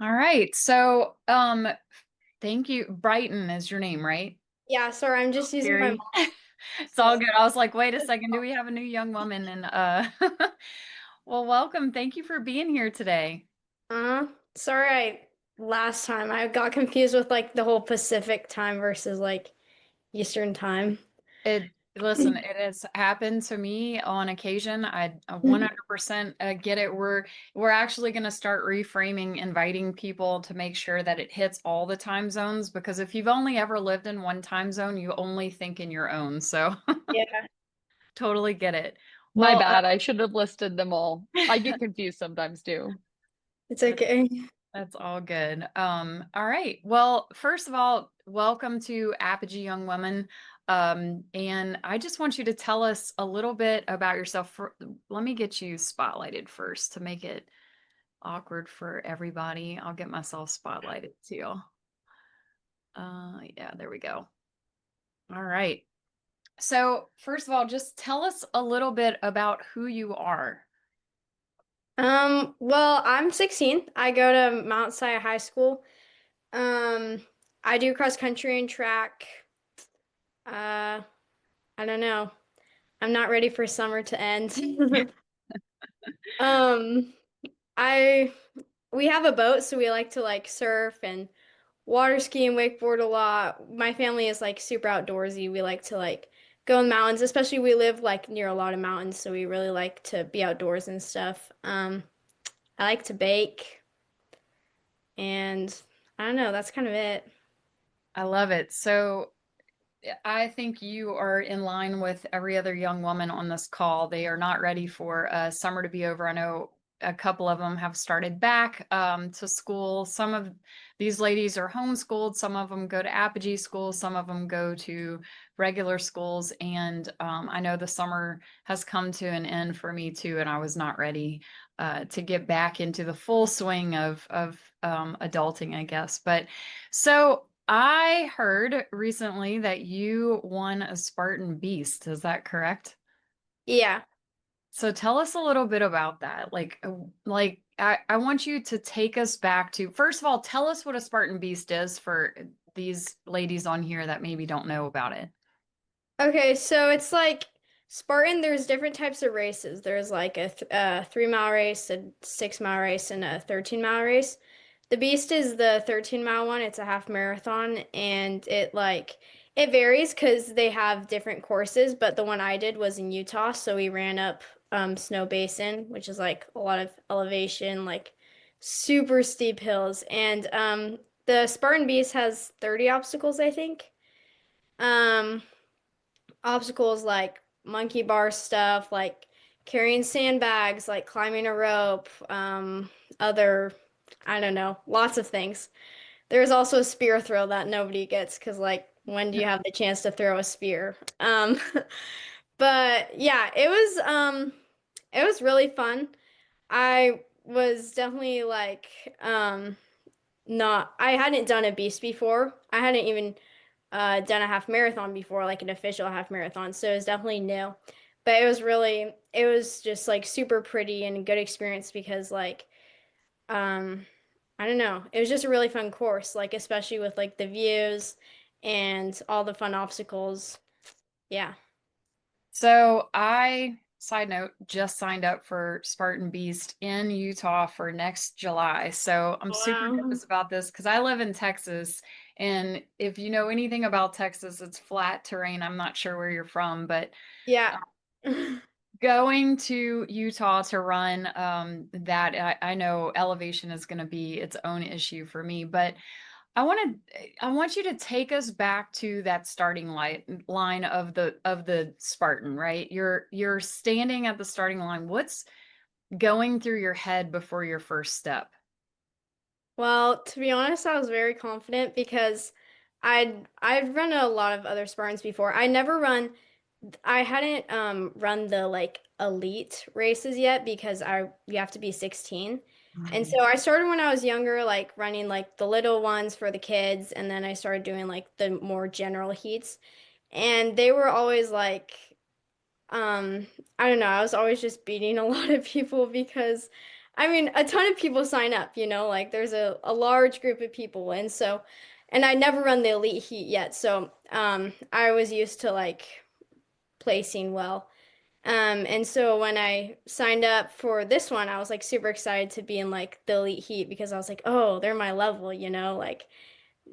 All right. So, thank you. Brighton is your name, right? Yeah, sorry, I'm just using my Gary. mom. It's So, all good. I was like, wait a second, do we have a new young woman? And well, welcome. Thank you for being here today. uh, sorry, last time I got confused with like the whole Pacific time versus like Eastern time. Listen, it has happened to me on occasion. I 100% get it. We're actually going to start reframing, inviting people to make sure that it hits all the time zones, because if you've only ever lived in one time zone, you only think in your own. So Yeah, totally get it. My Well, bad. I should have listed them all. I get confused sometimes too. it's okay. that's all good. All right. Well, first of all, welcome to Apogee Young Women. And I just want you to tell us a little bit about yourself. Let me get you spotlighted first to make it awkward for everybody. I'll get myself spotlighted too. Yeah, there we go. All right. So, first of all, just tell us a little bit about who you are. Well, I'm 16. I go to Mount Si High School. Um, I do cross country and track. Uh, I don't know. I'm not ready for summer to end. Um, I we have a boat, so we like to like surf and water ski and wakeboard a lot. My family is like super outdoorsy. We like to like go in the mountains, especially we live like near a lot of mountains, so we really like to be outdoors and stuff. I like to bake and I don't know, that's kind of it. I love it. So, I think you are in line with every other young woman on this call. They are not ready for summer to be over. I know a couple of them have started back to school. Some of these ladies are homeschooled. Some of them go to Apogee schools. Some of them go to regular schools. And I know the summer has come to an end for me too, and I was not ready to get back into the full swing of adulting, I guess. But so I heard recently that you won a Spartan Beast. Is that correct? Yeah. So tell us a little bit about that. I want you to take us back to, first of all, tell us what a Spartan Beast is for these ladies on here that maybe don't know about it. Okay, so it's like Spartan, there's different types of races. There's like a 3 mile race, a 6 mile race, and a 13 mile race. The Beast is the 13 mile one. It's a half marathon, and it varies because they have different courses. But the one I did was in Utah, so we ran up Snow Basin, which is like a lot of elevation, like super steep hills. And the Spartan Beast has 30 obstacles, I think. Um, Obstacles like monkey bar stuff, like carrying sandbags, like climbing a rope, other, I don't know, lots of things. There's also a spear throw that nobody gets because, like, when do you have the chance to throw a spear? But yeah, it was really fun. I was definitely like, not, I hadn't done a beast before. I hadn't even done a half marathon before, like an official half marathon. So it was definitely new. But it was just like super pretty and a good experience because um, I don't know, it was just a really fun course, like especially with like the views and all the fun obstacles. Yeah. Side note, just signed up for Spartan Beast in Utah for next July. So I'm super Wow. nervous about this because I live in Texas. And if you know anything about Texas, it's flat terrain. I'm not sure where you're from, but Yeah. uh, going to Utah to run that, I know elevation is going to be its own issue for me, but I want you to take us back to that starting line of the Spartan, right? You're standing at the starting line. What's going through your head before your first step? Well, to be honest, I was very confident because I'd run a lot of other Spartans before. I hadn't run the like elite races yet because I you have to be 16. And Mhm. so I started when I was younger, like running like the little ones for the kids, and then I started doing like the more general heats. And they were always like I don't know, I was always just beating a lot of people because I mean, a ton of people sign up, like there's a large group of people. And I never run the elite heat yet. So, I was used to like placing well. And so when I signed up for this one, I was like super excited to be in like the elite heat because I was like, oh, they're my level, like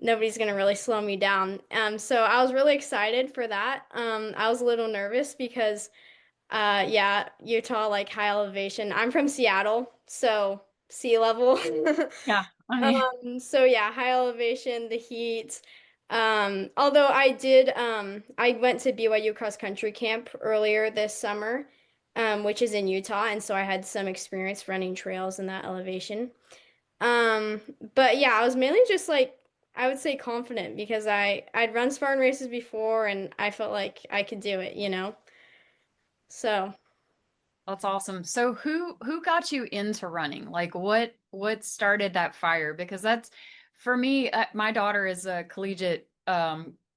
nobody's gonna really slow me down. So I was really excited for that. I was a little nervous because yeah, Utah, like high elevation. I'm from Seattle, so sea level. Yeah. I mean, So yeah, high elevation, the heat. Although I went to BYU cross country camp earlier this summer, which is in Utah, and so I had some experience running trails in that elevation. Um, but yeah, I was mainly just like I would say confident because I'd run Spartan races before and I felt like I could do it. So. that's awesome. So who got you into running? Like what started that fire? Because that's for me, my daughter is a collegiate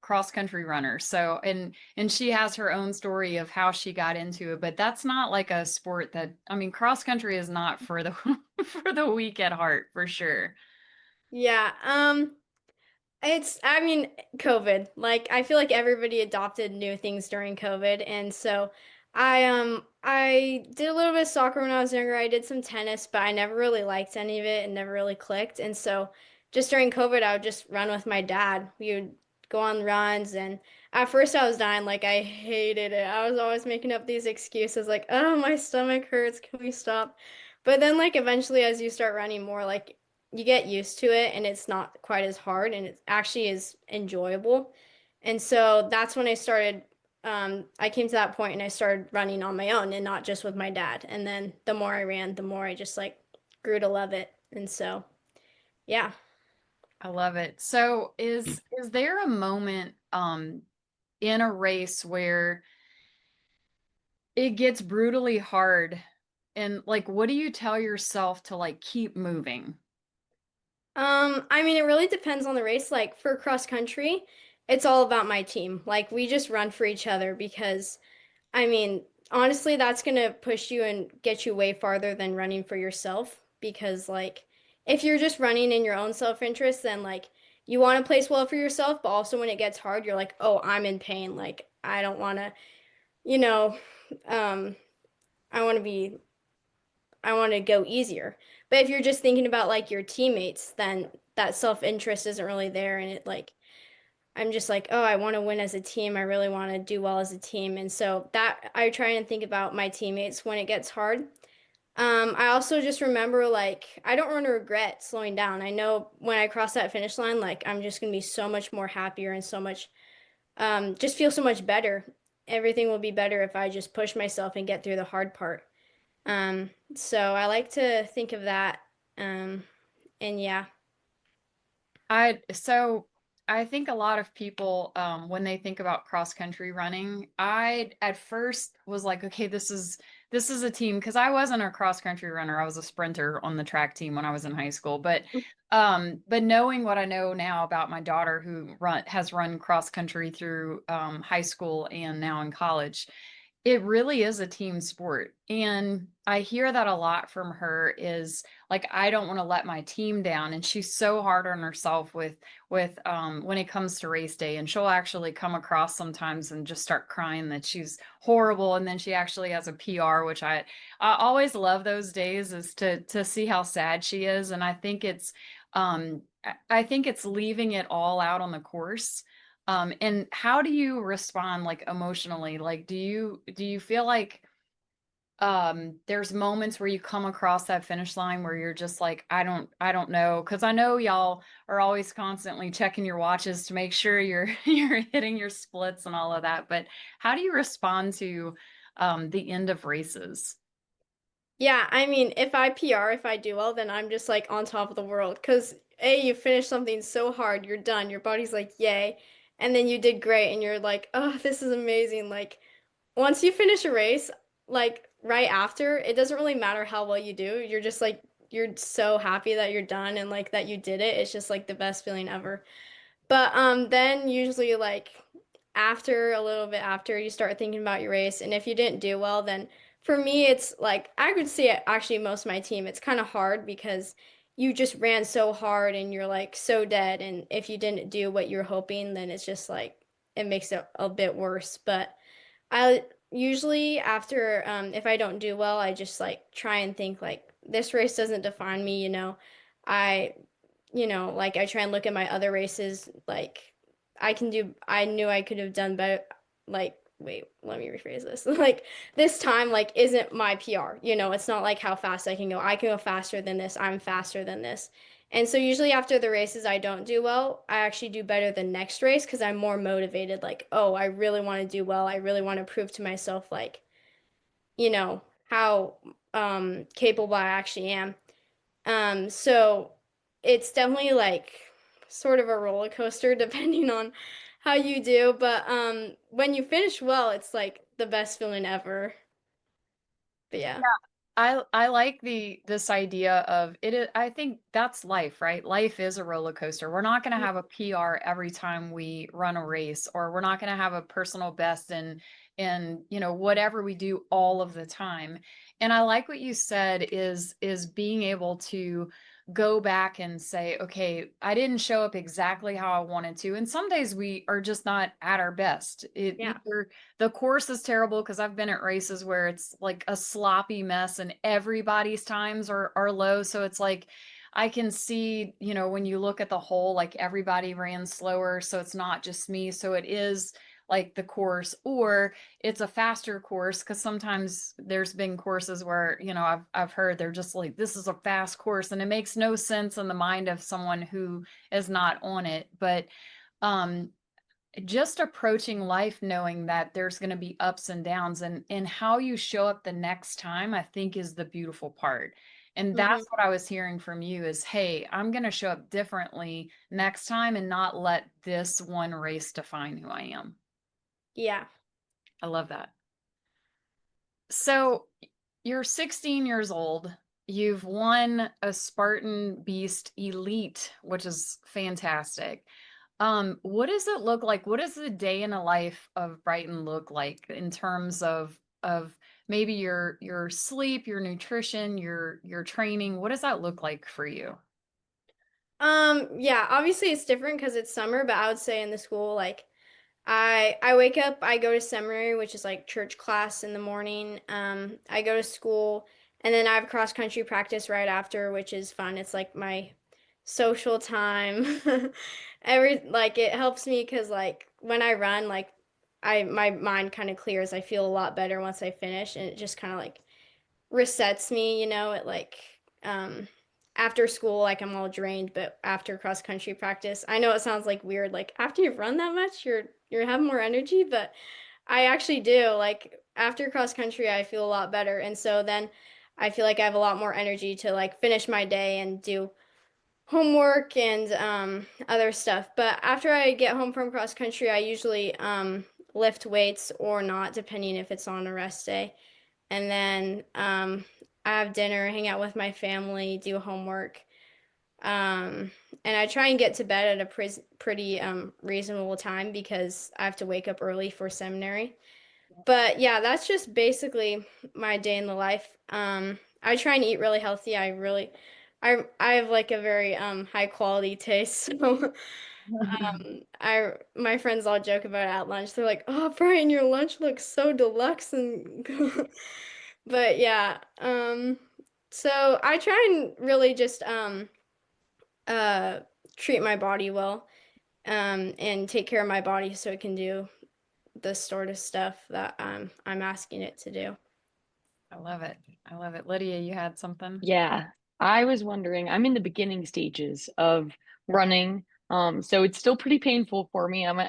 cross country runner. So and she has her own story of how she got into it, but that's not like a sport that I mean cross country is not for the for the weak at heart for sure. Yeah, I mean, COVID. Like, I feel like everybody adopted new things during COVID, and so I did a little bit of soccer when I was younger. I did some tennis, but I never really liked any of it and never really clicked. And so, just during COVID, I would just run with my dad. We would go on runs, and at first I was dying. Like, I hated it. I was always making up these excuses, like, "Oh, my stomach hurts. Can we stop?" But then, like, eventually, as you start running more, like you get used to it and it's not quite as hard and it actually is enjoyable. And so that's when I came to that point and I started running on my own and not just with my dad. And then the more I ran, the more I just like grew to love it. And so, yeah. I love it. So is there a moment in a race where it gets brutally hard and like what do you tell yourself to like keep moving? I mean, it really depends on the race. Like for cross country, it's all about my team. Like we just run for each other because I mean, honestly, that's gonna push you and get you way farther than running for yourself because like if you're just running in your own self-interest, then like you want to place well for yourself, but also when it gets hard, you're like, "Oh, I'm in pain. Like I don't want to, you know, um I want to be I want to go easier." But if you're just thinking about like your teammates, then that self-interest isn't really there and it like I'm just like, oh, I want to win as a team. I really want to do well as a team. And so that I try and think about my teammates when it gets hard. I also just remember like I don't want to regret slowing down. I know when I cross that finish line, like I'm just gonna be so much more happier and so much just feel so much better. Everything will be better if I just push myself and get through the hard part. So I like to think of that. Um, and yeah. So I think a lot of people when they think about cross country running, I at first was like, okay, this is a team because I wasn't a cross country runner. I was a sprinter on the track team when I was in high school. But knowing what I know now about my daughter who has run cross country through high school and now in college, it really is a team sport. And I hear that a lot from her is like, I don't want to let my team down. And she's so hard on herself with when it comes to race day. And she'll actually come across sometimes and just start crying that she's horrible. And then she actually has a PR, which I always love those days is to see how sad she is. And I think it's leaving it all out on the course. And how do you respond like emotionally? Like, do you feel like there's moments where you come across that finish line where you're just like, I don't know. Cause I know y'all are always constantly checking your watches to make sure you're you're hitting your splits and all of that. But how do you respond to the end of races? Yeah, I mean, if I PR, if I do well, then I'm just like on top of the world. Because A, you finish something so hard, you're done. Your body's like, yay. And then you did great, and you're like, oh, this is amazing. Like, once you finish a race, like right after, it doesn't really matter how well you do. You're just like, you're so happy that you're done and like that you did it. It's just like the best feeling ever. But then usually like after a little bit after you start thinking about your race, and if you didn't do well, then For me, it's like I could see it actually most of my team. It's kind of hard because you just ran so hard and you're like so dead. And if you didn't do what you're hoping, then it's just like it makes it a bit worse. But I usually after if I don't do well, I just like try and think like this race doesn't define me, you know. I like I try and look at my other races, like I knew I could have done better, like, wait, let me rephrase this. Like, this time, like, isn't my PR, you know, it's not like how fast I can go. I can go faster than this. I'm faster than this. And so usually after the races I don't do well, I actually do better the next race because I'm more motivated, like, oh, I really want to do well. I really want to prove to myself, like, how capable I actually am. So it's definitely like sort of a roller coaster depending on how you do, but when you finish well, it's like the best feeling ever. But yeah. I like this idea of it. I think that's life, right? Life is a roller coaster. We're not going to have a PR every time we run a race, or we're not going to have a personal best in whatever we do all of the time. And I like what you said is being able to go back and say, okay, I didn't show up exactly how I wanted to. And some days we are just not at our best. Yeah. Either the course is terrible, because I've been at races where it's like a sloppy mess and everybody's times are low. So it's like I can see, when you look at the whole, like everybody ran slower. So it's not just me. So it is like the course, or it's a faster course, because sometimes there's been courses where I've heard they're just like, this is a fast course, and it makes no sense in the mind of someone who is not on it. But um just approaching life knowing that there's going to be ups and downs, and how you show up the next time, I think, is the beautiful part. And Hmm. that's what I was hearing from you is, hey, I'm going to show up differently next time and not let this one race define who I am. Yeah. I love that. So you're 16 years old. You've won a Spartan Beast Elite, which is fantastic. What does it look like? What does the day in the life of Brighton look like in terms of maybe your sleep, your nutrition, your training? What does that look like for you? Yeah, obviously it's different because it's summer, but I would say in the school, like I wake up, I go to seminary, which is like church class in the morning. I go to school, and then I have cross country practice right after, which is fun. It's like my social time. Like it helps me because like when I run, like my mind kind of clears. I feel a lot better once I finish, and it just kind of like resets me, it like um after school like I'm all drained, but after cross country practice, I know it sounds like weird, like after you've run that much, you're having more energy, but I actually do. Like after cross country, I feel a lot better, and so then I feel like I have a lot more energy to like finish my day and do homework and other stuff. But after I get home from cross country, I usually lift weights or not, depending if it's on a rest day. And then I have dinner, hang out with my family, do homework. And I try and get to bed at a pretty reasonable time because I have to wake up early for seminary. But yeah, that's just basically my day in the life. I try and eat really healthy. I have like a very high quality taste. So my friends all joke about it at lunch. They're like, "Oh, Brian, your lunch looks so deluxe," and but yeah, so I try and really just uh treat my body well, and take care of my body so it can do the sort of stuff that I'm asking it to do. I love it. I love it. Lydia, you had something? Yeah, I was wondering, I'm in the beginning stages of running. So it's still pretty painful for me. I'm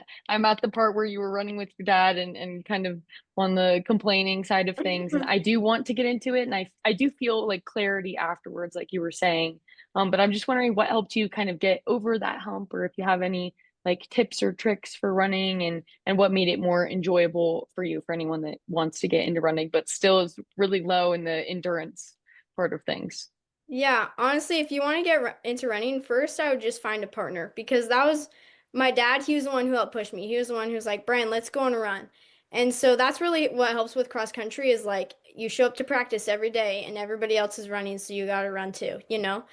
at the part where you were running with your dad and kind of on the complaining side of things. And I do want to get into it, and I do feel like clarity afterwards, like you were saying. But I'm just wondering what helped you kind of get over that hump, or if you have any like tips or tricks for running, and what made it more enjoyable for you, for anyone that wants to get into running but still is really low in the endurance part of things. Yeah, honestly, if you want to get into running, first I would just find a partner because that was my dad. He was the one who helped push me. He was the one who was like, Brian, let's go on a run. And so that's really what helps with cross country is like you show up to practice every day and everybody else is running, so you got to run too, you know?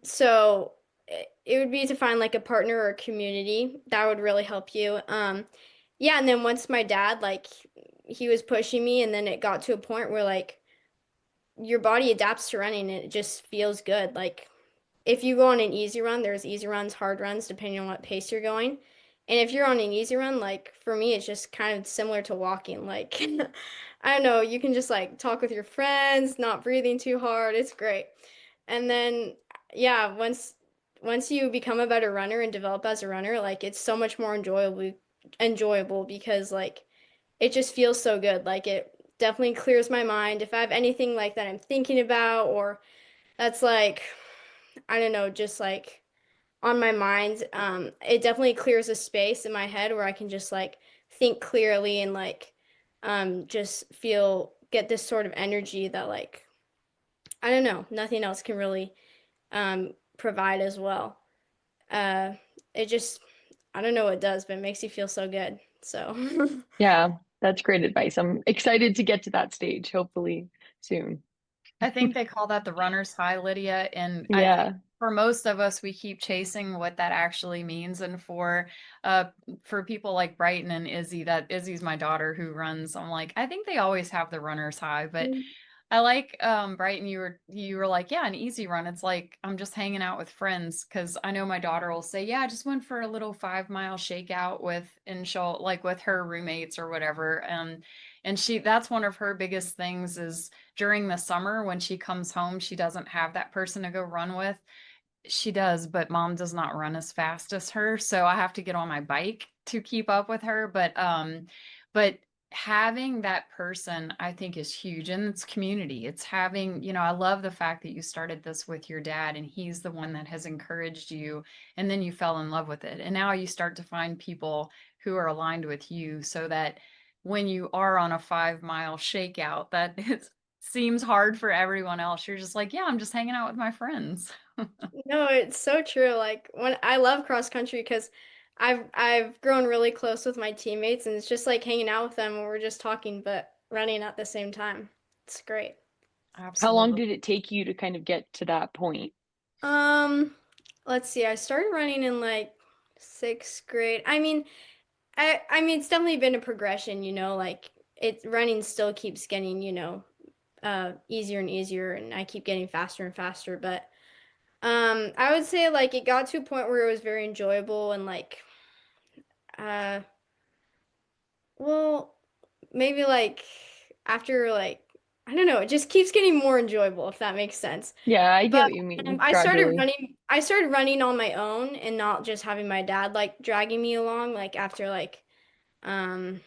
So it would be to find like a partner or a community that would really help you. Yeah, and then once my dad, like, he was pushing me, and then it got to a point where like your body adapts to running and it just feels good. Like if you go on an easy run, there's easy runs, hard runs, depending on what pace you're going. And if you're on an easy run, like for me, it's just kind of similar to walking. Like, I don't know, you can just like talk with your friends, not breathing too hard. It's great. And then, yeah, once you become a better runner and develop as a runner, like it's so much more enjoyable because like it just feels so good. Like it definitely clears my mind. If I have anything like that I'm thinking about or that's like I don't know, just like on my mind, it definitely clears a space in my head where I can just like think clearly and like just get this sort of energy that like I don't know, nothing else can really provide as well. Uh, it just I don't know what it does, but it makes you feel so good. So Yeah, that's great advice. I'm excited to get to that stage, hopefully soon. I think they call that the runner's high, Lydia. And I think Yeah. for most of us, we keep chasing what that actually means. And for people like Brighton and Izzy, that Izzy's my daughter who runs, I'm like, I think they always have the runner's high. But I like Brighton, you were like, yeah, an easy run. It's like I'm just hanging out with friends because I know my daughter will say, yeah, I just went for a little 5 mile shakeout and she'll like with her roommates or whatever. And that's one of her biggest things is during the summer when she comes home, she doesn't have that person to go run with. She does, but mom does not run as fast as her, so I have to get on my bike to keep up with her. But having that person I think is huge, and it's community. It's having, I love the fact that you started this with your dad and he's the one that has encouraged you and then you fell in love with it. And now you start to find people who are aligned with you so that when you are on a 5 mile shakeout, that it seems hard for everyone else. You're just like, yeah, I'm just hanging out with my friends. No, it's so true. Like when I love cross country because I've grown really close with my teammates and it's just like hanging out with them and we're just talking but running at the same time. It's great. How long Absolutely. did it take you to kind of get to that point? Um, let's see. I started running in like sixth grade. I mean it's definitely been a progression, like running still keeps getting, easier and easier and I keep getting faster and faster, but I would say like it got to a point where it was very enjoyable and like uh well maybe like after like I don't know, it just keeps getting more enjoyable if that makes sense. Yeah, I get But what you mean. I Gradually. I started running on my own and not just having my dad like dragging me along like after like um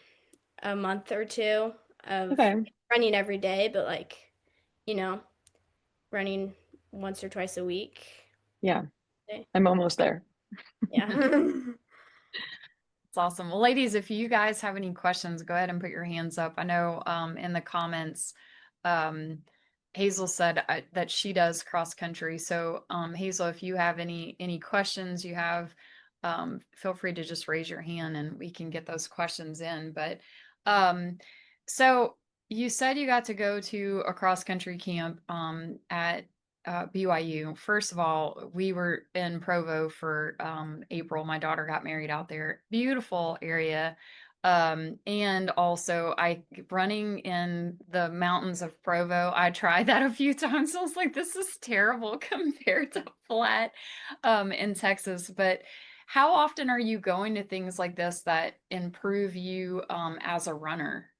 a month or two of Okay. running every day, but like, you know, running once or twice a week. Yeah, Okay. I'm almost there. Yeah. It's awesome. Well, ladies, if you guys have any questions, go ahead and put your hands up. I know in the comments, um, Hazel said that she does cross country. So Hazel, if you have any questions you have, feel free to just raise your hand and we can get those questions in. But um, so you said you got to go to a cross country camp at BYU. First of all, we were in Provo for April. My daughter got married out there. Beautiful area. And also I running in the mountains of Provo. I tried that a few times. I was like, this is terrible compared to flat in Texas. But how often are you going to things like this that improve you as a runner?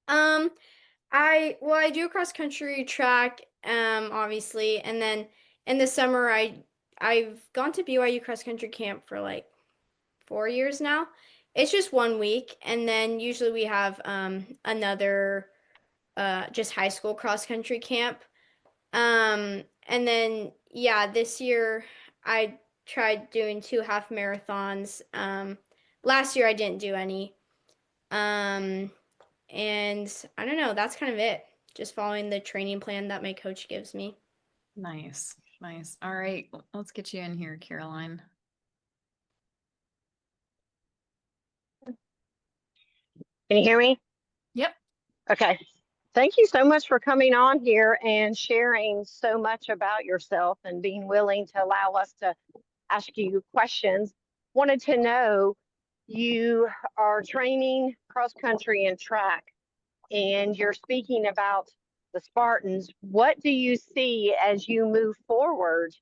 Um, I do cross country track, obviously, and then in the summer I've gone to BYU cross country camp for like 4 years now. It's just 1 week, and then usually we have another just high school cross country camp. And then yeah, this year I tried doing 2 half marathons. Last year I didn't do any. Um, and I don't know, that's kind of it. Just following the training plan that my coach gives me. Nice, nice. All right, let's get you in here, Caroline. Can you hear me? Yep. Okay. Thank you so much for coming on here and sharing so much about yourself and being willing to allow us to ask you questions. Wanted to know, you are training cross country and track, and you're speaking about the Spartans. What do you see as you move forward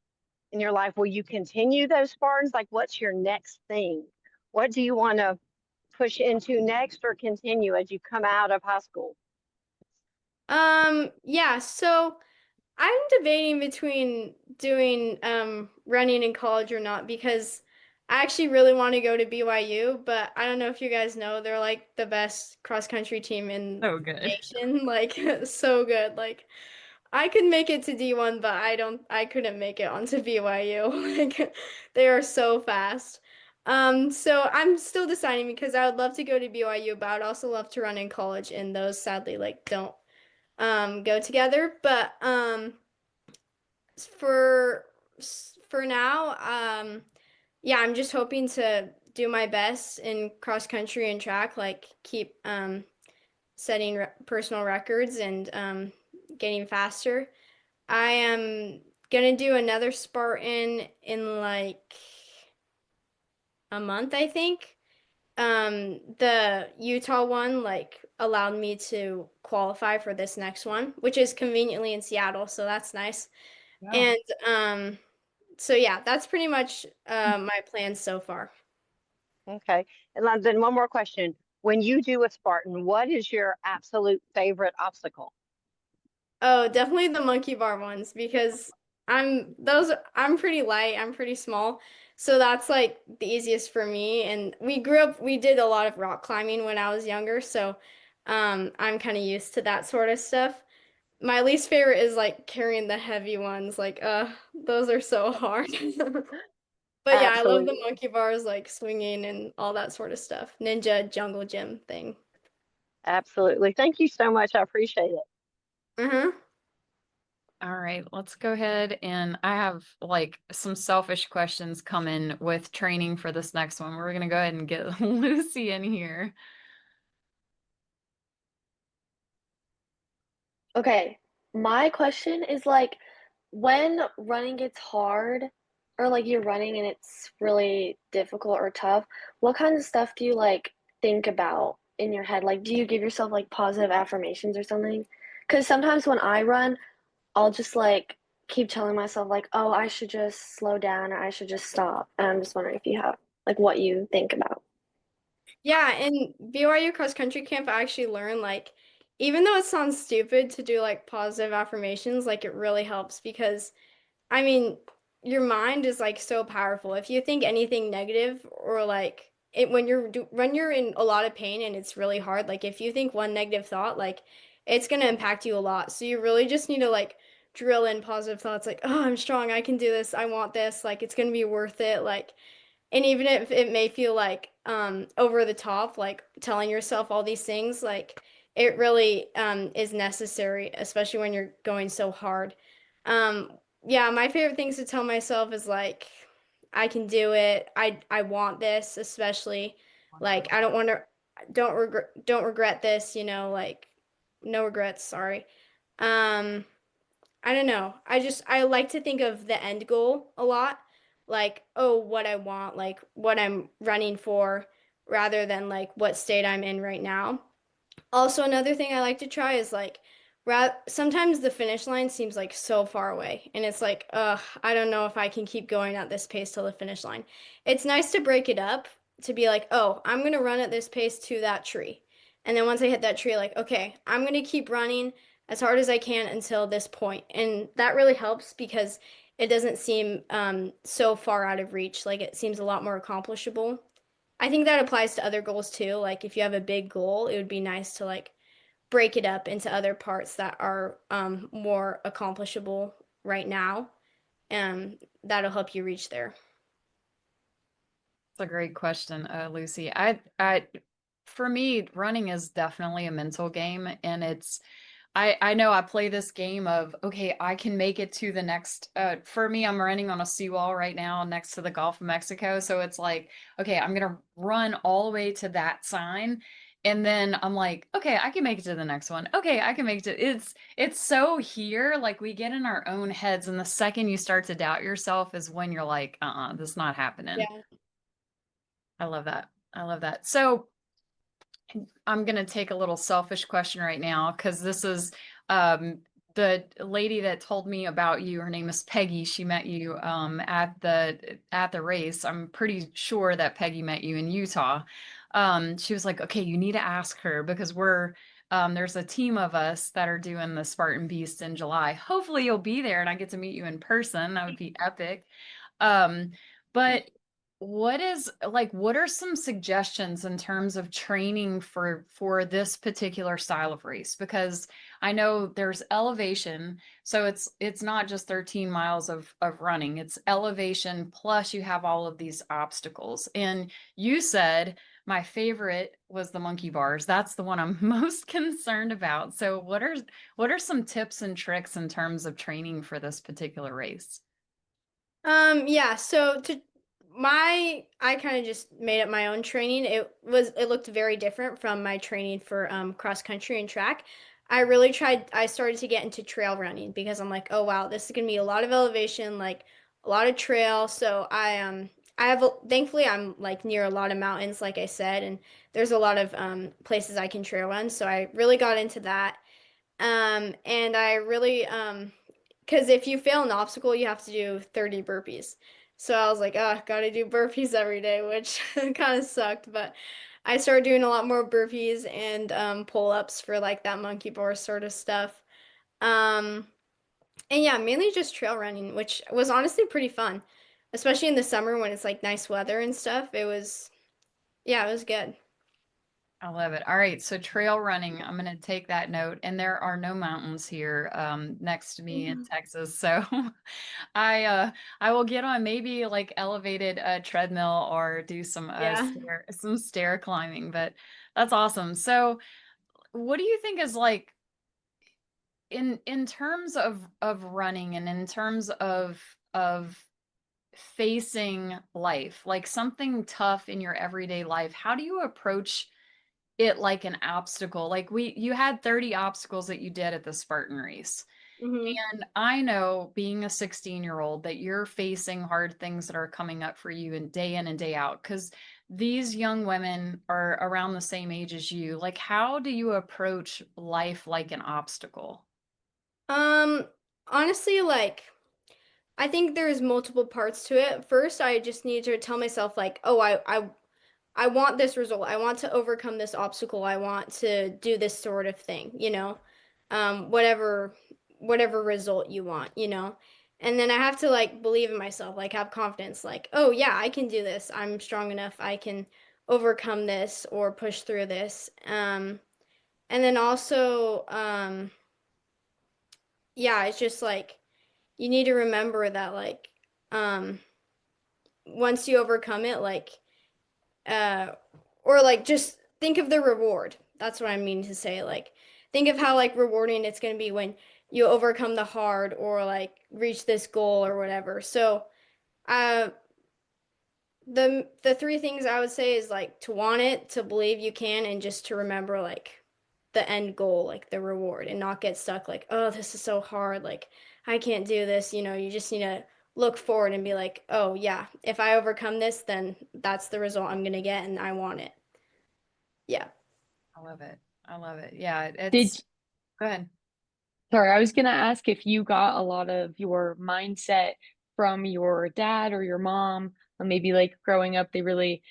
in your life? Will you continue those Spartans? Like, what's your next thing? What do you want to push into next or continue as you come out of high school? Yeah, so I'm debating between doing running in college or not because I actually really want to go to BYU, but I don't know if you guys know they're like the best cross country team in So the good. nation, like so good. Like I could make it to D1, but I couldn't make it onto BYU. Like they are so fast. So I'm still deciding because I would love to go to BYU, but I'd also love to run in college, and those sadly like don't go together. But for for now, yeah, I'm just hoping to do my best in cross country and track, like keep setting personal records and getting faster. I am gonna do another Spartan in like a month, I think. The Utah one like allowed me to qualify for this next one, which is conveniently in Seattle, so that's nice. Wow. And so yeah, that's pretty much my plans so far. Okay. And then one more question. When you do a Spartan, what is your absolute favorite obstacle? Oh, definitely the monkey bar ones because I'm pretty light, I'm pretty small. So that's like the easiest for me. And we did a lot of rock climbing when I was younger, so I'm kind of used to that sort of stuff. My least favorite is like carrying the heavy ones, like those are so hard. But yeah, I love the Absolutely. monkey bars, like swinging and all that sort of stuff. Ninja jungle gym thing. Absolutely. Thank you so much. I appreciate it. Uh-huh. All right, let's go ahead and I have like some selfish questions coming with training for this next one. We're gonna go ahead and get Lucy in here. Okay, my question is like when running gets hard or like you're running and it's really difficult or tough, what kinds of stuff do you like think about in your head? Like, do you give yourself like positive affirmations or something? Because sometimes when I run, I'll just like keep telling myself like, oh, I should just slow down or I should just stop. And I'm just wondering if you have like what you think about. Yeah, in BYU cross country camp, I actually learned like, even though it sounds stupid to do like positive affirmations, like it really helps because I mean, your mind is like so powerful. If you think anything negative or like it when you're in a lot of pain and it's really hard, like if you think one negative thought, like it's gonna impact you a lot. So you really just need to like drill in positive thoughts like, oh, I'm strong, I can do this, I want this, like it's gonna be worth it, like and even if it may feel like over the top, like telling yourself all these things, like it really is necessary, especially when you're going so hard. Um, yeah, my favorite things to tell myself is like I can do it. I want this, especially like I don't want to don't regret this, like no regrets, sorry. Um I don't know. I like to think of the end goal a lot, like, oh, what I want, like what I'm running for, rather than like what state I'm in right now. Also, another thing I like to try is like, sometimes the finish line seems like so far away, and it's like, I don't know if I can keep going at this pace till the finish line. It's nice to break it up to be like, oh, I'm gonna run at this pace to that tree. And then once I hit that tree, like, okay, I'm gonna keep running as hard as I can until this point. And that really helps because it doesn't seem so far out of reach. Like it seems a lot more accomplishable. I think that applies to other goals too. Like if you have a big goal, it would be nice to like break it up into other parts that are more accomplishable right now. That'll help you reach there. That's a great question, Lucy. For me, running is definitely a mental game, and I know I play this game of, okay, I can make it to the next, for me, I'm running on a seawall right now next to the Gulf of Mexico. So it's like, okay, I'm going to run all the way to that sign. And then I'm like, okay, I can make it to the next one. Okay, I can make it to it's so here, like we get in our own heads, and the second you start to doubt yourself is when you're like, this is not happening. Yeah. I love that. I love that. So I'm going to take a little selfish question right now because this is the lady that told me about you. Her name is Peggy. She met you at the race. I'm pretty sure that Peggy met you in Utah. She was like, okay, you need to ask her because there's a team of us that are doing the Spartan Beast in July. Hopefully you'll be there and I get to meet you in person. That would be epic. But what are some suggestions in terms of training for this particular style of race? Because I know there's elevation, so it's not just 13 miles of running, it's elevation plus you have all of these obstacles. And you said my favorite was the monkey bars. That's the one I'm most concerned about. So what are some tips and tricks in terms of training for this particular race? Yeah, so I kind of just made up my own training. It looked very different from my training for cross country and track. I started to get into trail running because I'm like, oh wow, this is gonna be a lot of elevation, like a lot of trail. So thankfully I'm like near a lot of mountains, like I said, and there's a lot of places I can trail run. So I really got into that. And I really because if you fail an obstacle, you have to do 30 burpees. So I was like, oh, gotta do burpees every day, which kind of sucked. But I started doing a lot more burpees and pull-ups for like that monkey bar sort of stuff. Um, and yeah, mainly just trail running, which was honestly pretty fun, especially in the summer when it's like nice weather and stuff. Yeah, it was good. I love it. All right, so trail running, I'm going to take that note. And there are no mountains here next to me in Mhm. Texas, so I uh I will get on maybe like elevated treadmill or do Yeah. some stair climbing, but that's awesome. So, what do you think is like in terms of running and in terms of facing life, like something tough in your everyday life, how do you approach it like an obstacle? Like you had 30 obstacles that you did at the Spartan race. Hmm. And I know being a 16-year-old that you're facing hard things that are coming up for you in and day out because these young women are around the same age as you. Like, how do you approach life like an obstacle? Um, Honestly, like I think there's multiple parts to it. First, I just need to tell myself like, oh, I want this result. I want to overcome this obstacle. I want to do this sort of thing, you know. Whatever result you want, you know. And then I have to like believe in myself, like have confidence, like, oh yeah, I can do this. I'm strong enough. I can overcome this or push through this. And then also, yeah, it's just like you need to remember that like um once you overcome it, like uh or like just think of the reward. That's what I mean to say. Like think of how like rewarding it's going to be when you overcome the hard or like reach this goal or whatever. So uh the three things I would say is like to want it, to believe you can, and just to remember like the end goal, like the reward, and not get stuck like, oh, this is so hard, like I can't do this. You know, you just need to look forward and be like, oh yeah, if I overcome this, then that's the result I'm gonna get, and I want it. Yeah. I love it. I love it. Yeah, Did it's go ahead. Sorry, I was gonna ask if you got a lot of your mindset from your dad or your mom, or maybe like growing up, they really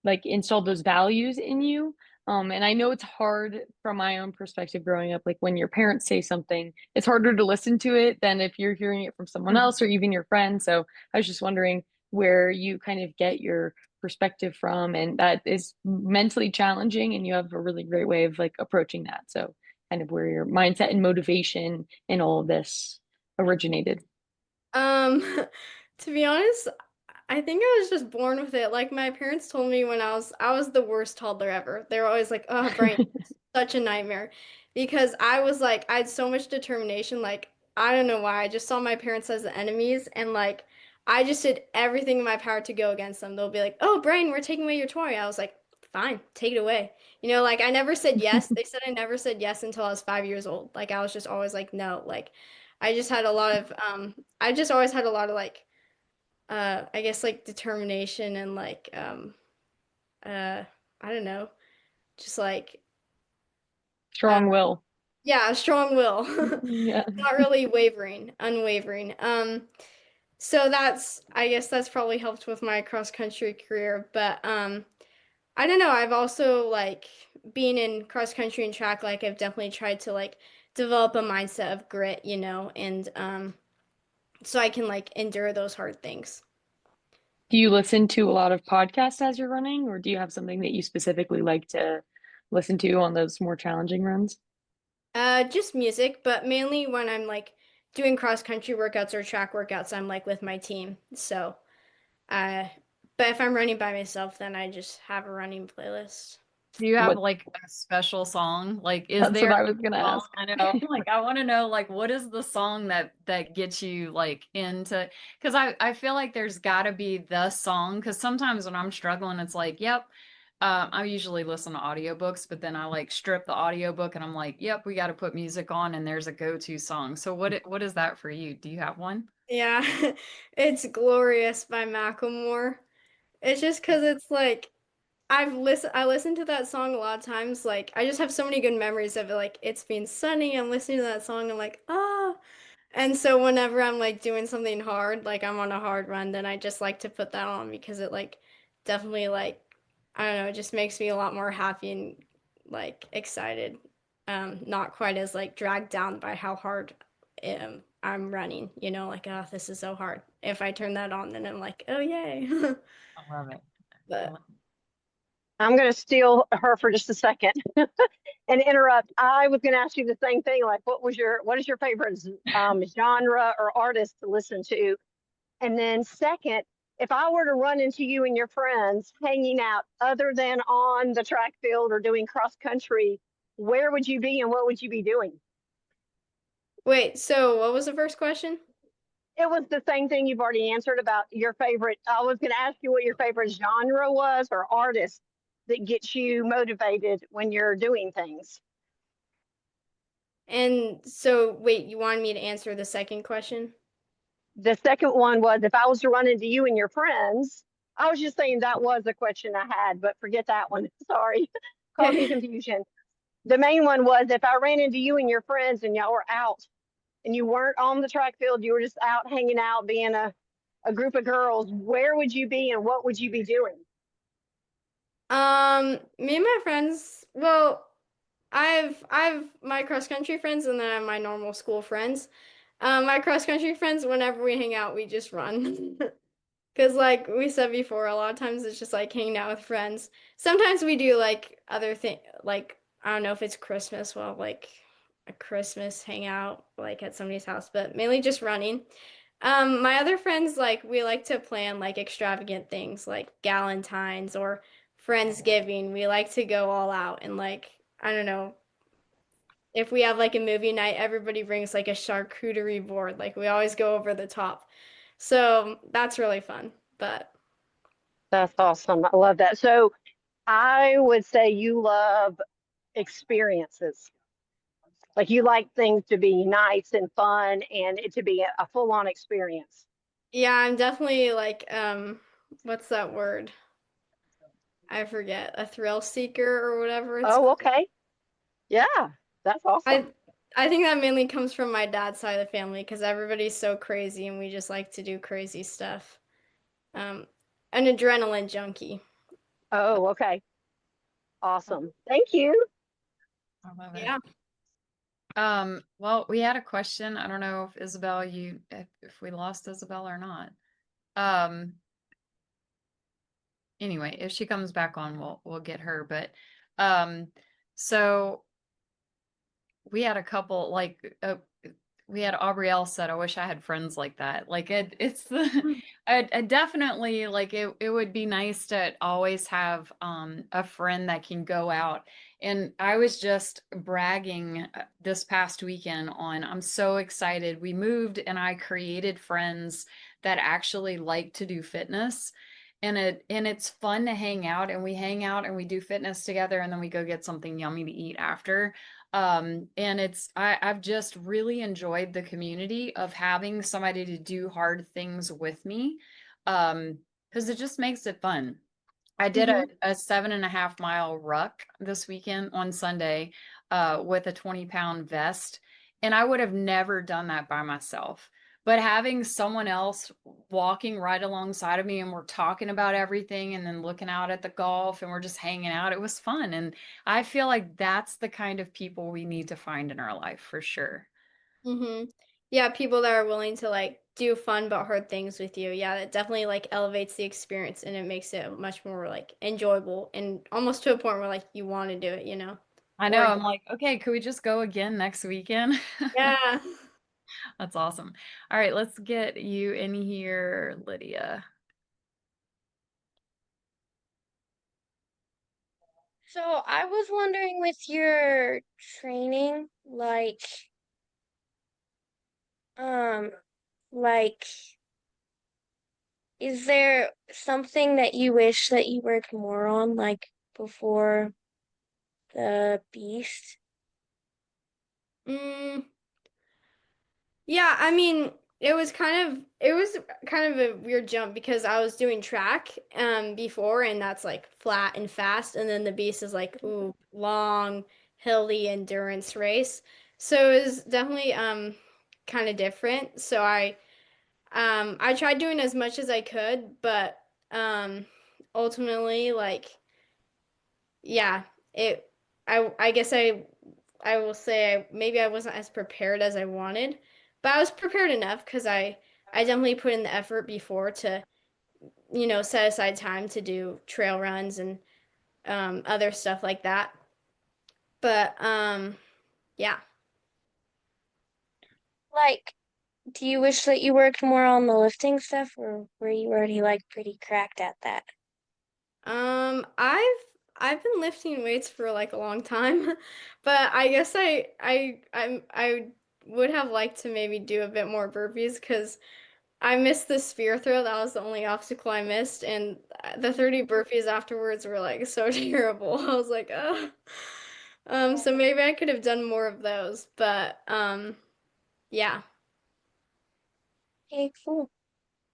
like installed those values in you. And I know it's hard from my own perspective growing up, like when your parents say something, it's harder to listen to it than if you're hearing it from someone else or even your friend. So I was just wondering where you kind of get your perspective from, and that is mentally challenging, and you have a really great way of like approaching that. So kind of where your mindset and motivation in all of this originated. Um, to be honest, I think I was just born with it. Like my parents told me when I was the worst toddler ever. They were always like, "Oh, Brian, such a nightmare," because I was like, I had so much determination. Like I don't know why. I just saw my parents as the enemies, and like I just did everything in my power to go against them. They'll be like, "Oh, Brian, we're taking away your toy." I was like, fine, take it away. You know, like I never said yes. They said I never said yes until I was 5 years old. Like I was just always like, no. Like I just had a lot of I just always had a lot of like I guess like determination and like I don't know, just like uh Strong will. yeah, strong will. Yeah. Not really wavering, unwavering. So that's I guess that's probably helped with my cross country career, but I don't know, I've also like being in cross country and track, like I've definitely tried to like develop a mindset of grit, you know, and so I can like endure those hard things. Do you listen to a lot of podcasts as you're running, or do you have something that you specifically like to listen to on those more challenging runs? Just music, but mainly when I'm like doing cross country workouts or track workouts, I'm like with my team. So, uh, but if I'm running by myself, then I just have a running playlist. Do you have What like a special song? Like, is That's what there I a was gonna song? ask. I know, like, I want to know, like, what is the song that gets you like into? Because I feel like there's got to be the song. Because sometimes when I'm struggling, it's like, yep. I usually listen to audiobooks, but then I like strip the audiobook and I'm like, yep, we got to put music on, and there's a go-to song. So what is that for you? Do you have one? Yeah, it's Glorious by Macklemore. It's just because it's like I listened to that song a lot of times. Like I just have so many good memories of it. Like it's been sunny. I'm listening to that song. I'm like, ah. And so whenever I'm like doing something hard, like I'm on a hard run, then I just like to put that on because it like definitely like I don't know, it just makes me a lot more happy and like excited. Not quite as like dragged down by how hard I'm running, you know, like oh this is so hard. If I turn that on, then I'm like, oh yay. I love it. I But love I'm going to steal her for just a second and interrupt. I was going to ask you the same thing. Like, what is your favorite genre or artist to listen to? And then second, if I were to run into you and your friends hanging out other than on the track field or doing cross country, where would you be and what would you be doing? wait, so what was the first question? It was the same thing you've already answered about your favorite. I was going to ask you what your favorite genre was or artist that gets you motivated when you're doing things. And so wait, you wanted me to answer the second question? The second one was if I was to run into you and your friends, I was just saying that was a question I had, but forget that one. Sorry, causing confusion. The main one was if I ran into you and your friends and y'all were out and you weren't on the track field, you were just out hanging out, being a group of girls, where would you be and what would you be doing? Me and my friends, well, I've my cross country friends and then I have my normal school friends. My cross country friends, whenever we hang out, we just run. Because like we said before, a lot of times it's just like hanging out with friends. Sometimes we do like other thing, like I don't know if it's Christmas, well, like a Christmas hangout like at somebody's house, but mainly just running. My other friends like we like to plan like extravagant things like Galentine's or Friendsgiving. We like to go all out and like I don't know, if we have like a movie night, everybody brings like a charcuterie board. Like we always go over the top. So that's really fun. But That's awesome. I love that. So I would say you love experiences. Like you like things to be nice and fun and it to be a full-on experience. yeah, I'm definitely like what's that word? I forget. A thrill seeker or whatever it's Oh, called. okay. Yeah, that's I awesome. I think that mainly comes from my dad's side of the family because everybody's so crazy and we just like to do crazy stuff. Um, an adrenaline junkie. Oh, okay. Awesome. Thank you. I love it. Yeah. Well, we had a question. I don't know if Isabel, if we lost Isabel or not. Um, anyway, if she comes back on, we'll get her. But so we had a couple like we had Aubrielle said, I wish I had friends like that. Like it's the I definitely like it would be nice to always have a friend that can go out. And I was just bragging this past weekend on I'm so excited. We moved and I created friends that actually like to do fitness. and it's fun to hang out, and we hang out and we do fitness together, and then we go get something yummy to eat after. And I've just really enjoyed the community of having somebody to do hard things with me. Because it just makes it fun. I did Mm-hmm. a 7.5 mile ruck this weekend on Sunday with a 20-pound vest. And I would have never done that by myself. But having someone else walking right alongside of me, and we're talking about everything and then looking out at the golf and we're just hanging out, it was fun. And I feel like that's the kind of people we need to find in our life for sure. Mm-hmm. Yeah, people that are willing to like do fun but hard things with you. Yeah, that definitely like elevates the experience and it makes it much more like enjoyable and almost to a point where like you want to do it, you know? I know. Or I'm like, okay, could we just go again next weekend? yeah. That's awesome. All right, let's get you in here, Lydia. So I was wondering with your training, um, like, is there something that you wish that you worked more on, like before the beast? Mm, yeah, I mean, it was kind of a weird jump because I was doing track before and that's like flat and fast and then the beast is like ooh, long, hilly endurance race. So it was definitely kind of different. So I tried doing as much as I could, but ultimately like yeah, it I guess I will say maybe I wasn't as prepared as I wanted, but I was prepared enough because I definitely put in the effort before to, you know, set aside time to do trail runs and other stuff like that. But yeah. Like, do you wish that you worked more on the lifting stuff, or were you already like pretty cracked at that? Um, I've I've been lifting weights for like a long time, but I guess I would have liked to maybe do a bit more burpees because I missed the spear throw. That was the only obstacle I missed, and the 30 burpees afterwards were like so terrible. I was like, oh. So maybe I could have done more of those, but yeah. Okay, cool.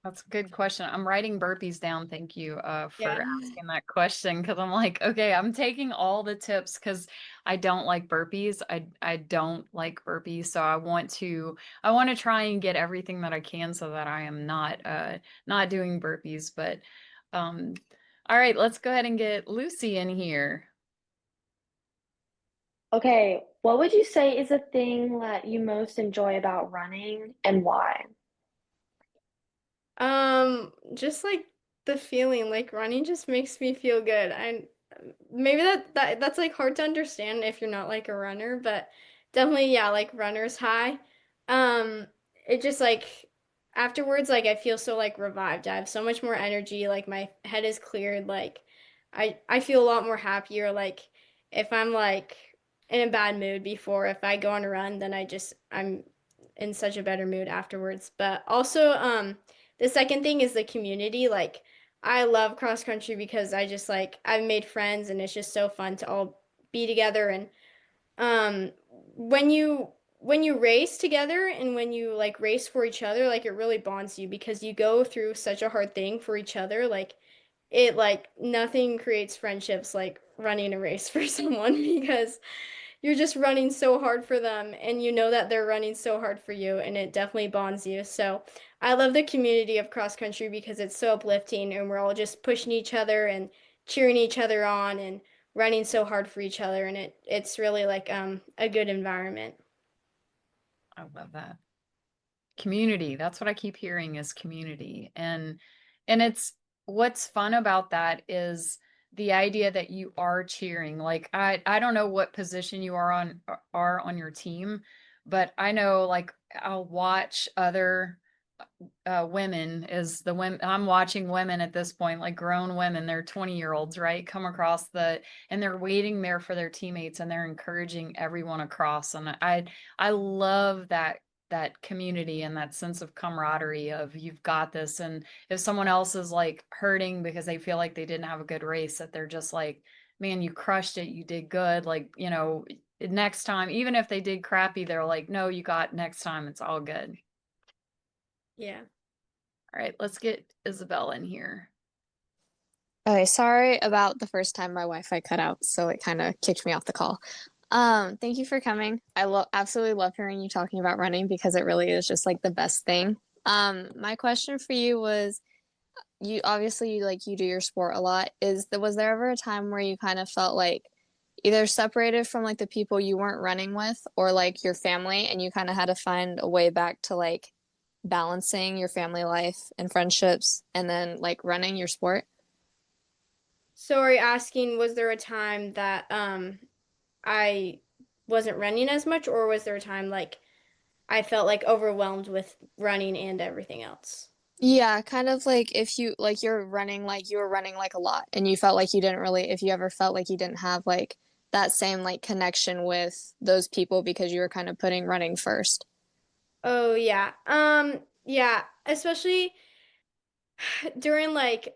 That's a good question. I'm writing burpees down. Thank you Yeah. for asking that question because I'm like, okay, I'm taking all the tips because I don't like burpees. I don't like burpees, so I want to try and get everything that I can so that I am not doing burpees. But um, all right, let's go ahead and get Lucy in here. Okay, what would you say is the thing that you most enjoy about running and why? Just like the feeling, like running just makes me feel good. I maybe that's like hard to understand if you're not like a runner, but definitely yeah, like runner's high. Um, it just like afterwards, like I feel so like revived. I have so much more energy, like my head is cleared, like I feel a lot more happier. Like if I'm like in a bad mood before, if I go on a run, then I'm in such a better mood afterwards. But also, the second thing is the community. Like, I love cross country because I just like I've made friends and it's just so fun to all be together and um when you race together and when you like race for each other, like it really bonds you because you go through such a hard thing for each other. Like it like nothing creates friendships like running a race for someone because you're just running so hard for them and you know that they're running so hard for you and it definitely bonds you. So I love the community of cross country because it's so uplifting and we're all just pushing each other and cheering each other on and running so hard for each other and it's really like a good environment. I love that. Community. That's what I keep hearing is community. And it's what's fun about that is the idea that you are cheering. Like I don't know what position you are on your team, but I know like I'll watch other women is the women I'm watching women at this point, like grown women, they're 20-year-olds, right? Come across and they're waiting there for their teammates and they're encouraging everyone across. And I love that that community and that sense of camaraderie of you've got this. And if someone else is like hurting because they feel like they didn't have a good race, that they're just like, man, you crushed it, you did good. Like, you know, next time, even if they did crappy, they're like, no, you got next time, it's all good. Yeah. All right, let's get Isabel in here. Okay, sorry about the first time my Wi-Fi cut out, so it kind of kicked me off the call. Thank you for coming. Absolutely love hearing you talking about running because it really is just like the best thing. My question for you was, you obviously like you do your sport a lot. Was there ever a time where you kind of felt like either separated from like the people you weren't running with or like your family, and you kind of had to find a way back to like balancing your family life and friendships and then like running your sport? So are you asking, was there a time that I wasn't running as much, or was there a time like I felt like overwhelmed with running and everything else? Yeah, kind of like if you like you were running like a lot and you felt like you didn't really, if you ever felt like you didn't have like that same like connection with those people because you were kind of putting running first. Oh yeah. Yeah, especially during like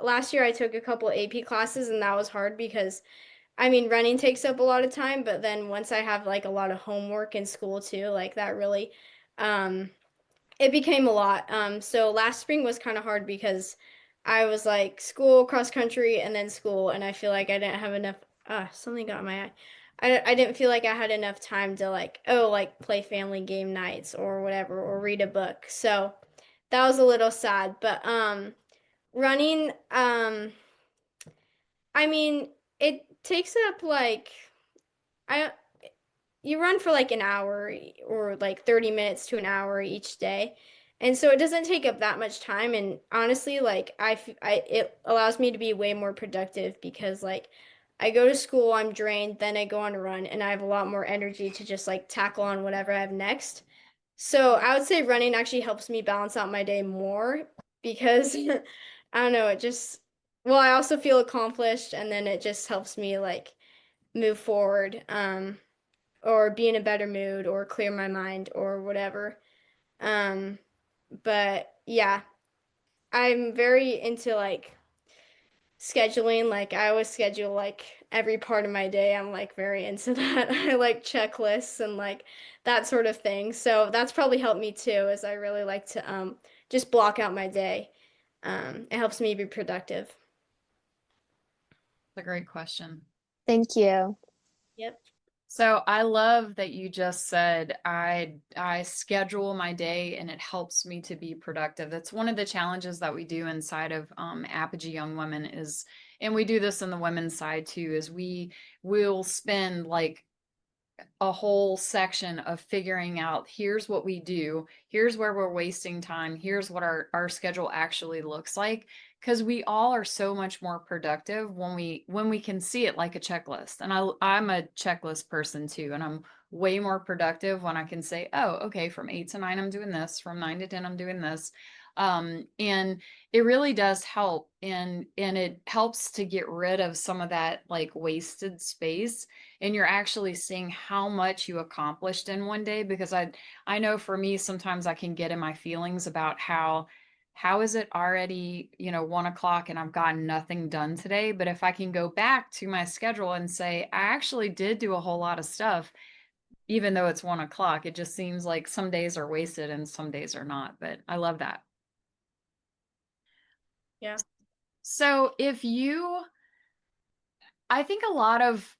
last year I took a couple AP classes, and that was hard because I mean running takes up a lot of time, but then once I have like a lot of homework in school too, like that really um it became a lot. So last spring was kind of hard because I was like school, cross country, and then school, and I feel like I didn't have enough. Something got in my eye. I didn't feel like I had enough time to like, oh, like play family game nights or whatever, or read a book. So that was a little sad. But running, I mean, it takes up like I you run for like an hour or like 30 minutes to an hour each day. And so it doesn't take up that much time. And honestly, like it allows me to be way more productive because like I go to school, I'm drained, then I go on a run, and I have a lot more energy to just like tackle on whatever I have next. So I would say running actually helps me balance out my day more because I don't know, it just, well, I also feel accomplished, and then it just helps me like move forward. Or be in a better mood or clear my mind or whatever. Um, but yeah, I'm very into like scheduling. Like I always schedule like every part of my day. I'm like very into that. I like checklists and like that sort of thing. So that's probably helped me too, as I really like to just block out my day. It helps me be productive. That's a great question. Thank you. Yep. So I love that you just said I schedule my day and it helps me to be productive. That's one of the challenges that we do inside of Apogee Young Women is, and we do this in the women's side too, is we will spend like a whole section of figuring out here's what we do, here's where we're wasting time, here's what our schedule actually looks like, because we all are so much more productive when we can see it like a checklist. And I'm a checklist person too, and I'm way more productive when I can say, oh, okay, from 8 to 9 I'm doing this, from 9 to 10 I'm doing this. And it really does help, and it helps to get rid of some of that like wasted space, and you're actually seeing how much you accomplished in one day. Because I know for me sometimes I can get in my feelings about how is it already 1 o'clock and I've gotten nothing done today. But if I can go back to my schedule and say I actually did do a whole lot of stuff, even though it's 1 o'clock, it just seems like some days are wasted and some days are not. But I love that. Yeah. So I think a lot of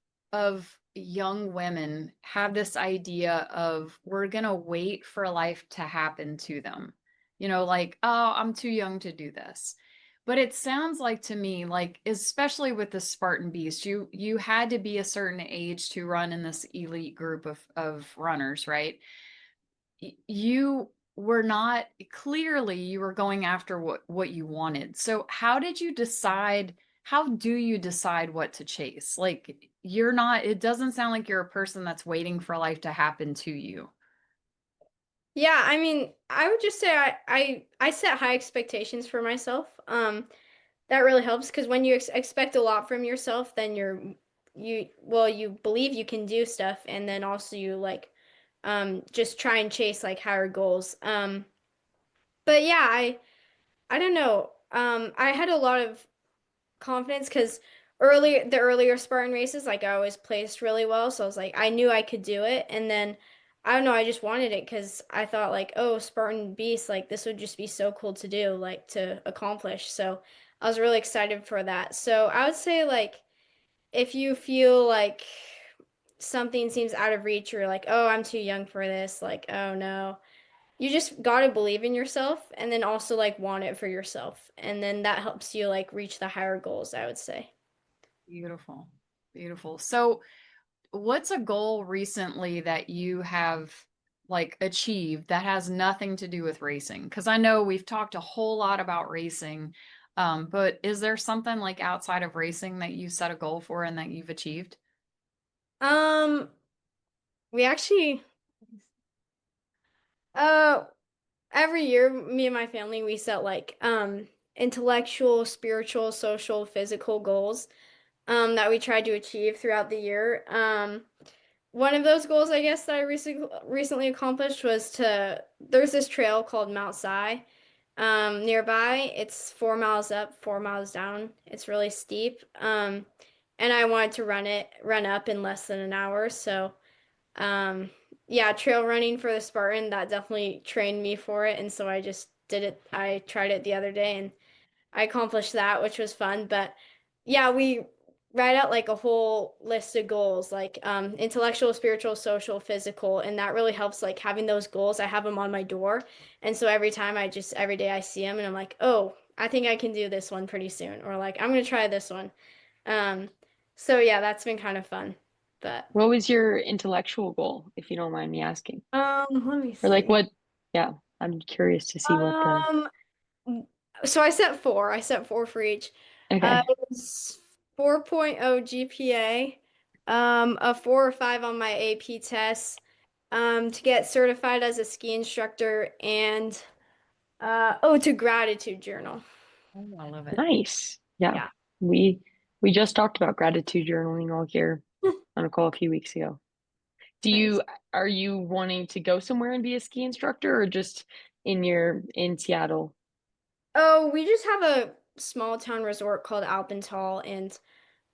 young women have this idea of we're going to wait for life to happen to them. Like, oh, I'm too young to do this. But it sounds like to me, like, especially with the Spartan Beast, you had to be a certain age to run in this elite group of runners, right? You were not, clearly you were going after what you wanted. So how do you decide what to chase? Like, it doesn't sound like you're a person that's waiting for life to happen to you. Yeah, I mean, I would just say I set high expectations for myself. That really helps because when you expect a lot from yourself, then you believe you can do stuff, and then also you like just try and chase like higher goals. But yeah, I don't know. I had a lot of confidence because the earlier Spartan races, like I always placed really well. So I was like, I knew I could do it. And then I don't know, I just wanted it because I thought like, oh, Spartan Beast, like this would just be so cool to do, like to accomplish. So I was really excited for that. So I would say like if you feel like something seems out of reach, or like, oh, I'm too young for this, like, oh no. You just gotta believe in yourself and then also like want it for yourself. And then that helps you like reach the higher goals, I would say. Beautiful. Beautiful. So, what's a goal recently that you have like achieved that has nothing to do with racing? Because I know we've talked a whole lot about racing, but is there something like outside of racing that you set a goal for and that you've achieved? Um, we actually uh every year me and my family we set like intellectual, spiritual, social, physical goals that we tried to achieve throughout the year. One of those goals I guess that I recently accomplished was there's this trail called Mount Si nearby. It's 4 miles up, 4 miles down. It's really steep. And I wanted to run up in less than an hour. So um, yeah, trail running for the Spartan, that definitely trained me for it. And so I just did it. I tried it the other day and I accomplished that, which was fun. But yeah, we write out like a whole list of goals, like intellectual, spiritual, social, physical, and that really helps like having those goals. I have them on my door. And so every day I see them and I'm like, oh, I think I can do this one pretty soon. Or like, I'm gonna try this one. Um, so yeah, that's been kind of fun. But What was your intellectual goal, if you don't mind me asking? let me Or like see. what, yeah, I'm curious to see what the, Um, so I set four. I set four for each. okay, It was 4.0 GPA, a 4 or 5 on my AP tests, to get certified as a ski instructor, and to gratitude journal. Oh, I love it. nice. Yeah. Yeah. We we just talked about gratitude journaling all here on a call a few weeks ago. Do Nice. you are you wanting to go somewhere and be a ski instructor or just in Seattle? Oh, we just have a small town resort called Alpental, and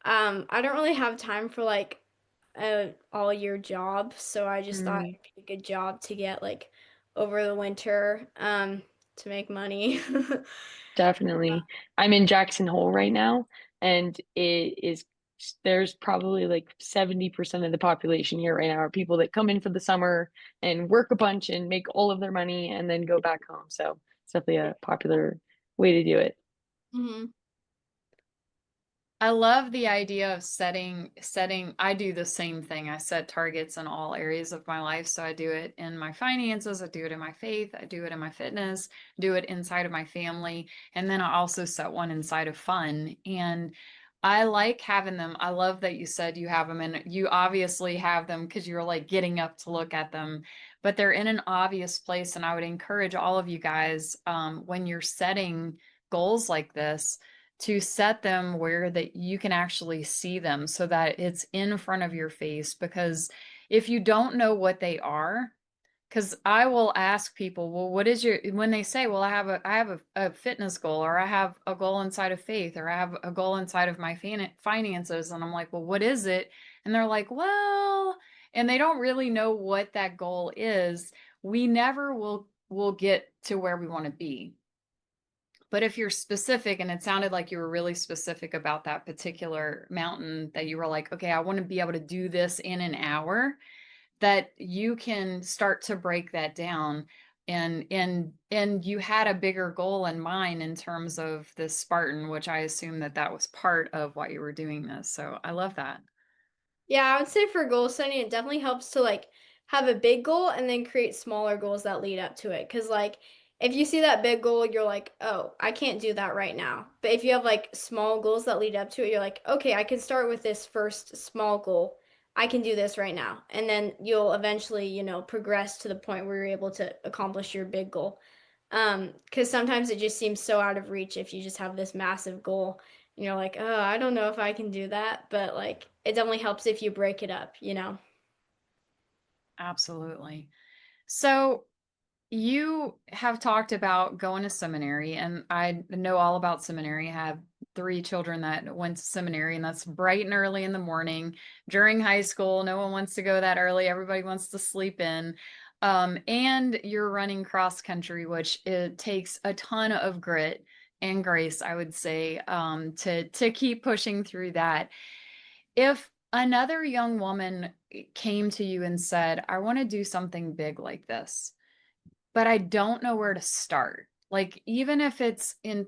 I don't really have time for like a all year job, so I just thought Mm, it'd be a good job to get like over the winter, to make money. definitely. I'm in Jackson Hole right now, and it is there's probably like 70% of the population here right now are people that come in for the summer and work a bunch and make all of their money and then go back home. So it's definitely a popular way to do it. hmm I love the idea of setting I do the same thing. I set targets in all areas of my life. So I do it in my finances, I do it in my faith, I do it in my fitness, do it inside of my family, and then I also set one inside of fun. And I like having them. I love that you said you have them and you obviously have them because you're like getting up to look at them, but they're in an obvious place. And I would encourage all of you guys, when you're setting goals like this, to set them where that you can actually see them so that it's in front of your face. Because if you don't know what they are, because I will ask people, well, what is your, when they say, well, I have a fitness goal, or I have a goal inside of faith, or I have a goal inside of my finances. And I'm like, well, what is it? And they're like, well, and they don't really know what that goal is. We never will get to where we want to be. But if you're specific, and it sounded like you were really specific about that particular mountain, that you were like, okay, I want to be able to do this in an hour, that you can start to break that down. And you had a bigger goal in mind in terms of this Spartan, which I assume that that was part of why you were doing this. So I love that. Yeah, I would say for goal setting, it definitely helps to like have a big goal and then create smaller goals that lead up to it. Because like if you see that big goal, you're like, oh, I can't do that right now. But if you have like small goals that lead up to it, you're like, okay, I can start with this first small goal. I can do this right now. And then you'll eventually, progress to the point where you're able to accomplish your big goal. Because sometimes it just seems so out of reach if you just have this massive goal. And you're like, oh, I don't know if I can do that, but like it definitely helps if you break it up. Absolutely. So you have talked about going to seminary, and I know all about seminary. I have 3 children that went to seminary, and that's bright and early in the morning during high school. No one wants to go that early. Everybody wants to sleep in. And you're running cross country, which it takes a ton of grit and grace, I would say, to keep pushing through that. If another young woman came to you and said, I want to do something big like this, but I don't know where to start. Like, even if it's in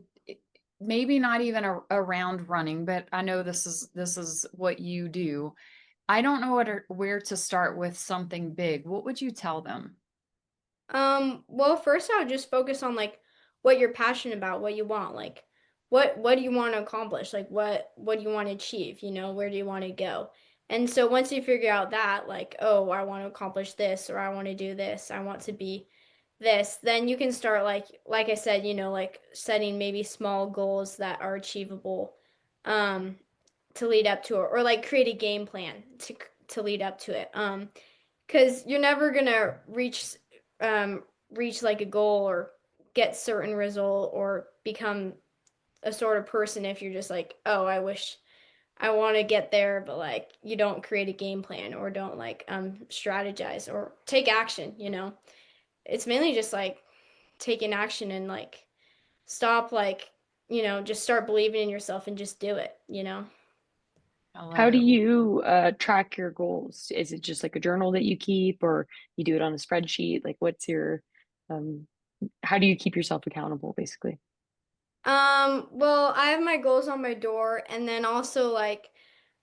maybe not even around running, but I know this is what you do. I don't know where to start with something big. What would you tell them? Well, first I would just focus on like what you're passionate about, what you want, like what do you want to accomplish? Like what do you want to achieve? You know, where do you want to go? And so once you figure out that, like, oh, I want to accomplish this, or I want to do this, I want to be this, then you can start like I said, you know, like setting maybe small goals that are achievable, um, to lead up to it, or like create a game plan to lead up to it. Because you're never gonna um, reach like a goal or get certain result or become a sort of person if you're just like, oh, I wish I want to get there, but like you don't create a game plan or don't like strategize or take action, you know. It's mainly just like taking action and like stop like, you know, just start believing in yourself and just do it, you know. I love How do it. you track your goals? Is it just like a journal that you keep, or you do it on a spreadsheet? Like, what's your, um, how do you keep yourself accountable, basically? Well, I have my goals on my door, and then also like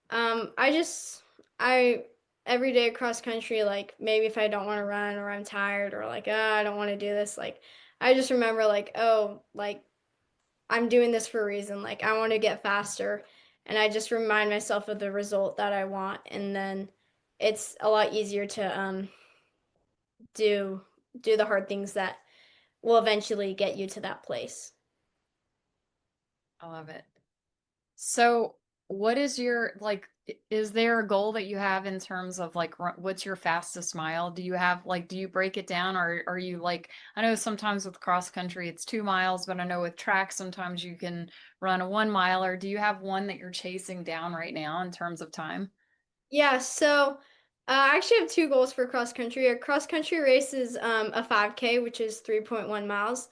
I every day across country, like maybe if I don't want to run or I'm tired or like, I don't want to do this, like I just remember like, oh, like I'm doing this for a reason. Like I want to get faster, and I just remind myself of the result that I want, and then it's a lot easier to do do the hard things that will eventually get you to that place. I love it. So, what is your like? Is there a goal that you have in terms of like what's your fastest mile? Do you have like do you break it down, or are you like I know sometimes with cross country it's 2 miles, but I know with track sometimes you can run a 1 mile. Or do you have one that you're chasing down right now in terms of time? Yeah, so I actually have 2 goals for cross country. A cross country race is a 5K, which is 3.1 miles.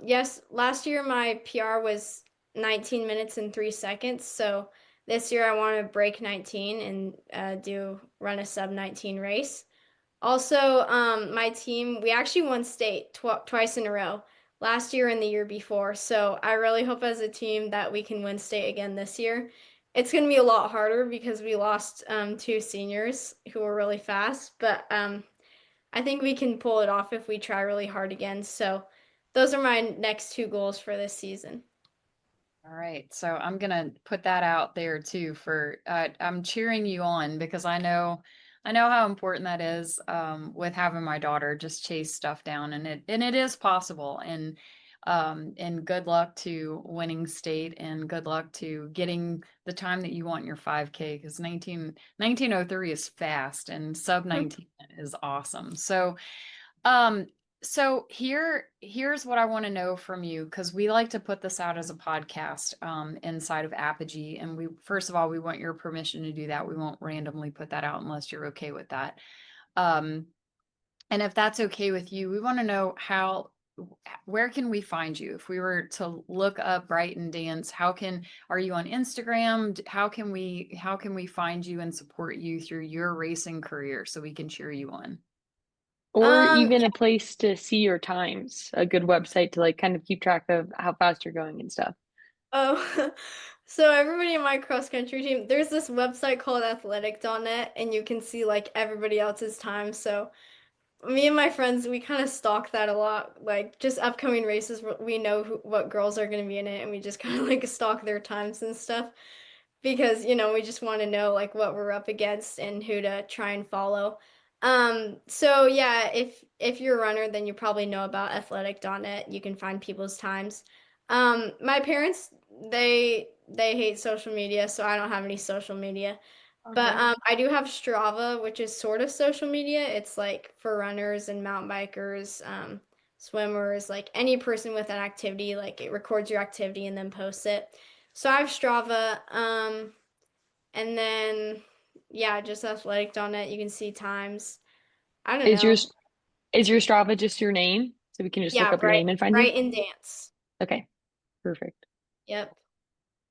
Yes, last year my PR was 19 minutes and 3 seconds. So this year I want to break 19 and do run a sub 19 race. Also, my team, we actually won state twice in a row, last year and the year before. So I really hope as a team that we can win state again this year. It's going to be a lot harder because we lost 2 seniors who were really fast, but I think we can pull it off if we try really hard again. So those are my next 2 goals for this season. All right. So I'm gonna put that out there too for I'm cheering you on because I know how important that is with having my daughter just chase stuff down, and it is possible, and good luck to winning state, and good luck to getting the time that you want in your 5K, because 1903 is fast and sub 19 is awesome. Um, so here's what I want to know from you, because we like to put this out as a podcast inside of Apogee, and we first of all we want your permission to do that. We won't randomly put that out unless you're okay with that. Um, and if that's okay with you, we want to know where can we find you if we were to look up Brighton Dance? Are you on Instagram? How can we find you and support you through your racing career so we can cheer you on? Or even Yeah. a place to see your times, a good website to like kind of keep track of how fast you're going and stuff. Oh, so everybody in my cross country team, there's this website called athletic.net, and you can see like everybody else's time. So me and my friends, we kind of stalk that a lot. Like just upcoming races, we know what girls are going to be in it, and we just kind of like stalk their times and stuff because you know we just want to know like what we're up against and who to try and follow. So yeah, if you're a runner, then you probably know about athletic.net. You can find people's times. My parents, they hate social media, so I don't have any social media. But Okay. I do have Strava, which is sort of social media. It's like for runners and mountain bikers, swimmers, like any person with an activity, like it records your activity and then posts it. So I have Strava, and then yeah, just athletic on it. You can see times. I don't Is know. your Strava just your name? So we can just look Yeah, up your name and find you? Brighton Dance. Okay, perfect. Yep.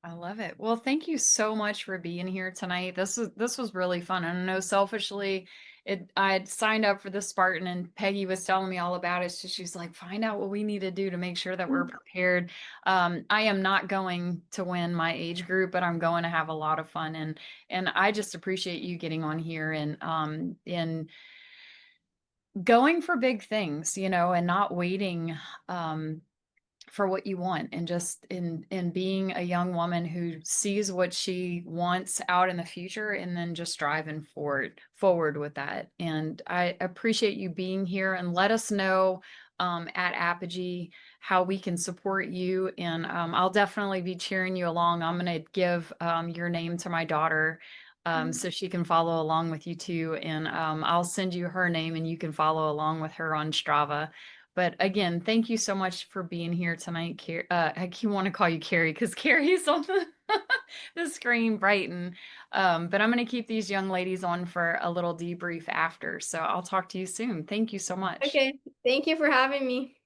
I love it. Well, thank you so much for being here tonight. This was really fun. And I know selfishly, I had signed up for the Spartan and Peggy was telling me all about it. So she's like, find out what we need to do to make sure that we're prepared. I am not going to win my age group, but I'm going to have a lot of fun. And I just appreciate you getting on here and going for big things, and not waiting for what you want, and just in being a young woman who sees what she wants out in the future and then just driving forward with that. And I appreciate you being here, and let us know at Apogee how we can support you. And I'll definitely be cheering you along. I'm going to give your name to my daughter so she can follow along with you too. And I'll send you her name and you can follow along with her on Strava. But again, thank you so much for being here tonight. I keep want to call you Carrie because Carrie's on the screen, Brighton. But I'm going to keep these young ladies on for a little debrief after. So I'll talk to you soon. Thank you so much. Okay. Thank you for having me.